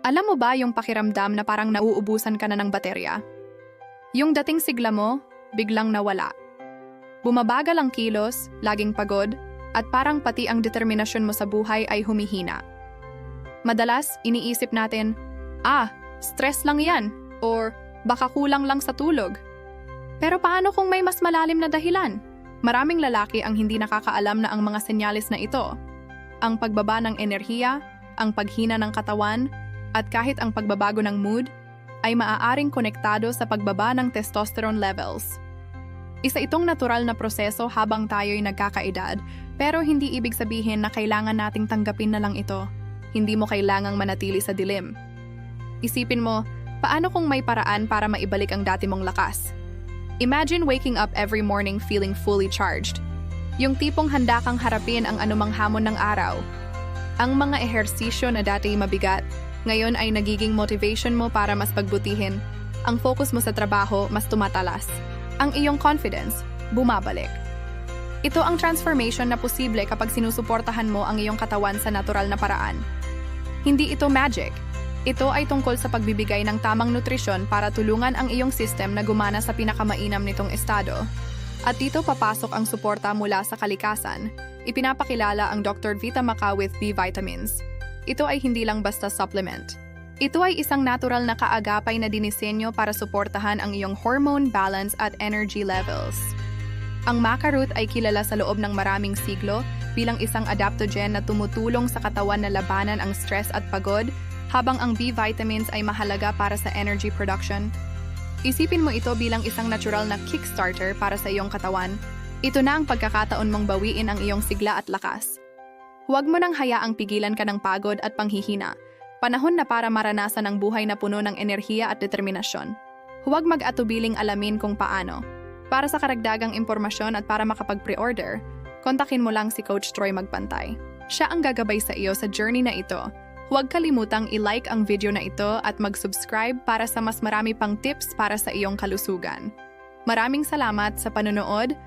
Alam mo ba yung pakiramdam na parang nauubusan ka na ng baterya? Yung dating sigla mo, biglang nawala. Bumabagal ang kilos, laging pagod, at parang pati ang determinasyon mo sa buhay ay humihina. Madalas, iniisip natin, stress lang yan, or baka kulang lang sa tulog. Pero paano kung may mas malalim na dahilan? Maraming lalaki ang hindi nakakaalam na ang mga senyales na ito. Ang pagbaba ng enerhiya, ang paghina ng katawan, at kahit ang pagbabago ng mood, ay maaaring konektado sa pagbaba ng testosterone levels. Isa itong natural na proseso habang tayo'y nagkakaedad, pero hindi ibig sabihin na kailangan nating tanggapin na lang ito. Hindi mo kailangang manatili sa dilim. Isipin mo, paano kung may paraan para maibalik ang dati mong lakas? Imagine waking up every morning feeling fully charged. Yung tipong handa kang harapin ang anumang hamon ng araw. Ang mga ehersisyo na dati mabigat, ngayon ay nagiging motivation mo para mas pagbutihin. Ang focus mo sa trabaho mas tumatalas. Ang iyong confidence, bumabalik. Ito ang transformation na posible kapag sinusuportahan mo ang iyong katawan sa natural na paraan. Hindi ito magic. Ito ay tungkol sa pagbibigay ng tamang nutrisyon para tulungan ang iyong system na gumana sa pinakamainam nitong estado. At dito papasok ang suporta mula sa kalikasan. Ipinapakilala ang Dr. Vita Maca with B vitamins. Ito ay hindi lang basta supplement. Ito ay isang natural na kaagapay na dinisenyo para suportahan ang iyong hormone balance at energy levels. Ang maca root ay kilala sa loob ng maraming siglo bilang isang adaptogen na tumutulong sa katawan na labanan ang stress at pagod, habang ang B vitamins ay mahalaga para sa energy production. Isipin mo ito bilang isang natural na kickstarter para sa iyong katawan. Ito na ang pagkakataon mong bawiin ang iyong sigla at lakas. Huwag mo nang hayaang pigilan ka ng pagod at panghihina. Panahon na para maranasan ang buhay na puno ng enerhiya at determinasyon. Huwag mag-atubiling alamin kung paano. Para sa karagdagang impormasyon at para makapag-pre-order, kontakin mo lang si Coach Troy Magpantay. Siya ang gagabay sa iyo sa journey na ito. Huwag kalimutang i-like ang video na ito at mag-subscribe para sa mas marami pang tips para sa iyong kalusugan. Maraming salamat sa panonood.